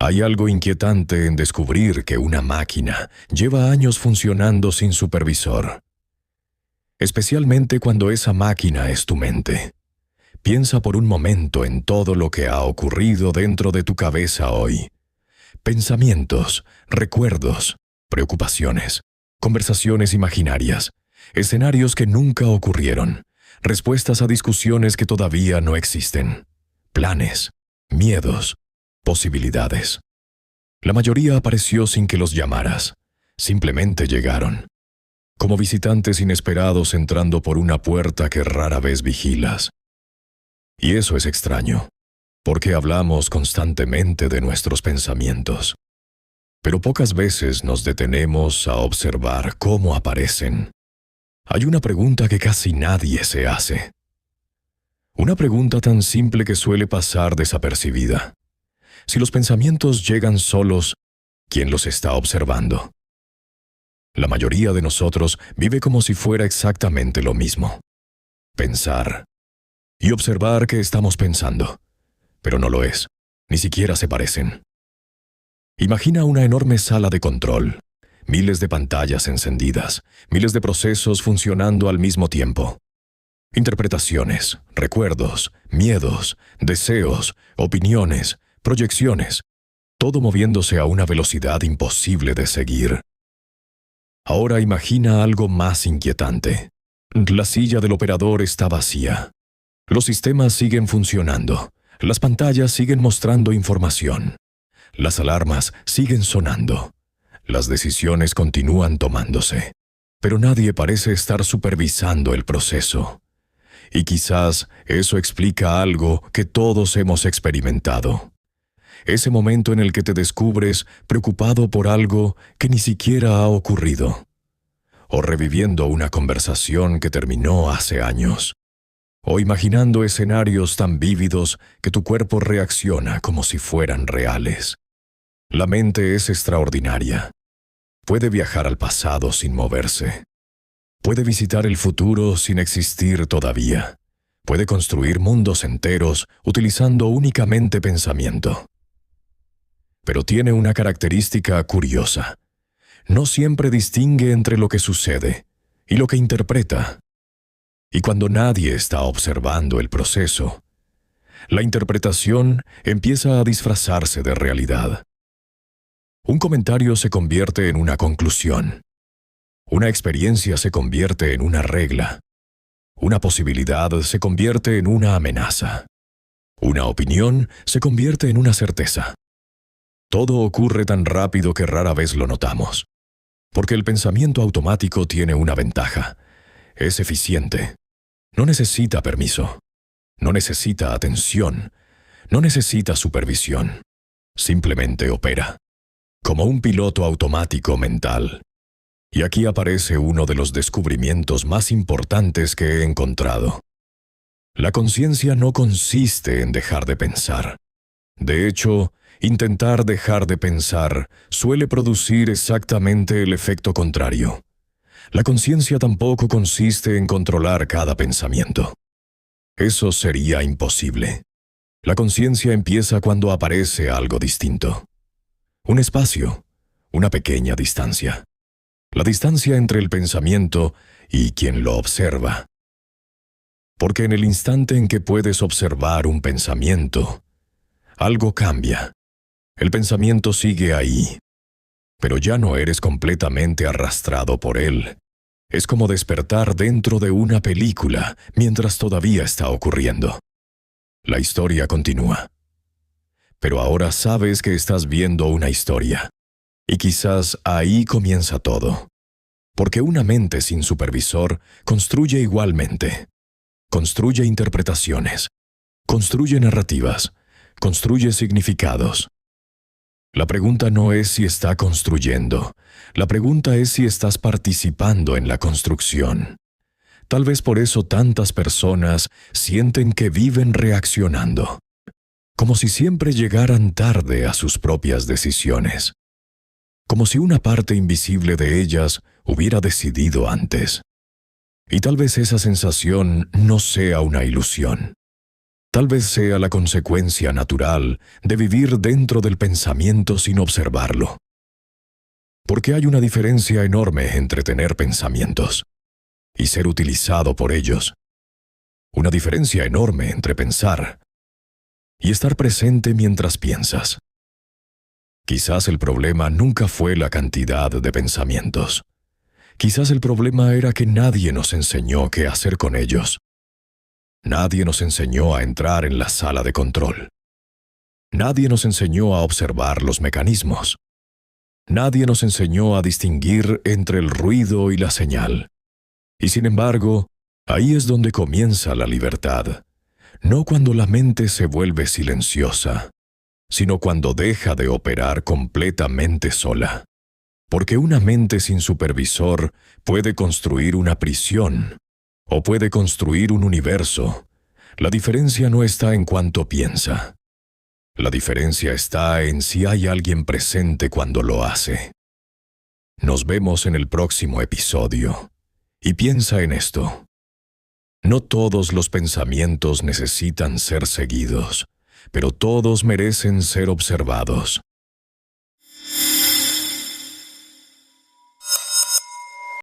Hay algo inquietante en descubrir que una máquina lleva años funcionando sin supervisor. Especialmente cuando esa máquina es tu mente. Piensa por un momento en todo lo que ha ocurrido dentro de tu cabeza hoy. Pensamientos, recuerdos, preocupaciones, conversaciones imaginarias, escenarios que nunca ocurrieron, respuestas a discusiones que todavía no existen, planes, miedos, posibilidades. La mayoría apareció sin que los llamaras. Simplemente llegaron. Como visitantes inesperados entrando por una puerta que rara vez vigilas. Y eso es extraño, porque hablamos constantemente de nuestros pensamientos. Pero pocas veces nos detenemos a observar cómo aparecen. Hay una pregunta que casi nadie se hace. Una pregunta tan simple que suele pasar desapercibida. Si los pensamientos llegan solos, ¿quién los está observando? La mayoría de nosotros vive como si fuera exactamente lo mismo. Pensar. Y observar que estamos pensando. Pero no lo es. Ni siquiera se parecen. Imagina una enorme sala de control. Miles de pantallas encendidas. Miles de procesos funcionando al mismo tiempo. Interpretaciones, recuerdos, miedos, deseos, opiniones, proyecciones. Todo moviéndose a una velocidad imposible de seguir. Ahora imagina algo más inquietante. La silla del operador está vacía. Los sistemas siguen funcionando. Las pantallas siguen mostrando información. Las alarmas siguen sonando. Las decisiones continúan tomándose. Pero nadie parece estar supervisando el proceso. Y quizás eso explica algo que todos hemos experimentado. Ese momento en el que te descubres preocupado por algo que ni siquiera ha ocurrido. O reviviendo una conversación que terminó hace años. O imaginando escenarios tan vívidos que tu cuerpo reacciona como si fueran reales. La mente es extraordinaria. Puede viajar al pasado sin moverse. Puede visitar el futuro sin existir todavía. Puede construir mundos enteros utilizando únicamente pensamiento. Pero tiene una característica curiosa. No siempre distingue entre lo que sucede y lo que interpreta. Y cuando nadie está observando el proceso, la interpretación empieza a disfrazarse de realidad. Un comentario se convierte en una conclusión. Una experiencia se convierte en una regla. Una posibilidad se convierte en una amenaza. Una opinión se convierte en una certeza. Todo ocurre tan rápido que rara vez lo notamos. Porque el pensamiento automático tiene una ventaja. Es eficiente. No necesita permiso. No necesita atención. No necesita supervisión. Simplemente opera. Como un piloto automático mental. Y aquí aparece uno de los descubrimientos más importantes que he encontrado. La conciencia no consiste en dejar de pensar. De hecho, intentar dejar de pensar suele producir exactamente el efecto contrario. La conciencia tampoco consiste en controlar cada pensamiento. Eso sería imposible. La conciencia empieza cuando aparece algo distinto. Un espacio, una pequeña distancia. La distancia entre el pensamiento y quien lo observa. Porque en el instante en que puedes observar un pensamiento, algo cambia. El pensamiento sigue ahí, pero ya no eres completamente arrastrado por él. Es como despertar dentro de una película mientras todavía está ocurriendo. La historia continúa. Pero ahora sabes que estás viendo una historia. Y quizás ahí comienza todo. Porque una mente sin supervisor construye igualmente. Construye interpretaciones. Construye narrativas. Construye significados. La pregunta no es si está construyendo. La pregunta es si estás participando en la construcción. Tal vez por eso tantas personas sienten que viven reaccionando. Como si siempre llegaran tarde a sus propias decisiones. Como si una parte invisible de ellas hubiera decidido antes. Y tal vez esa sensación no sea una ilusión. Tal vez sea la consecuencia natural de vivir dentro del pensamiento sin observarlo. Porque hay una diferencia enorme entre tener pensamientos y ser utilizado por ellos. Una diferencia enorme entre pensar y estar presente mientras piensas. Quizás el problema nunca fue la cantidad de pensamientos. Quizás el problema era que nadie nos enseñó qué hacer con ellos. Nadie nos enseñó a entrar en la sala de control. Nadie nos enseñó a observar los mecanismos. Nadie nos enseñó a distinguir entre el ruido y la señal. Y sin embargo, ahí es donde comienza la libertad. No cuando la mente se vuelve silenciosa, sino cuando deja de operar completamente sola. Porque una mente sin supervisor puede construir una prisión o puede construir un universo. La diferencia no está en cuánto piensa. La diferencia está en si hay alguien presente cuando lo hace. Nos vemos en el próximo episodio. Y piensa en esto. No todos los pensamientos necesitan ser seguidos, pero todos merecen ser observados.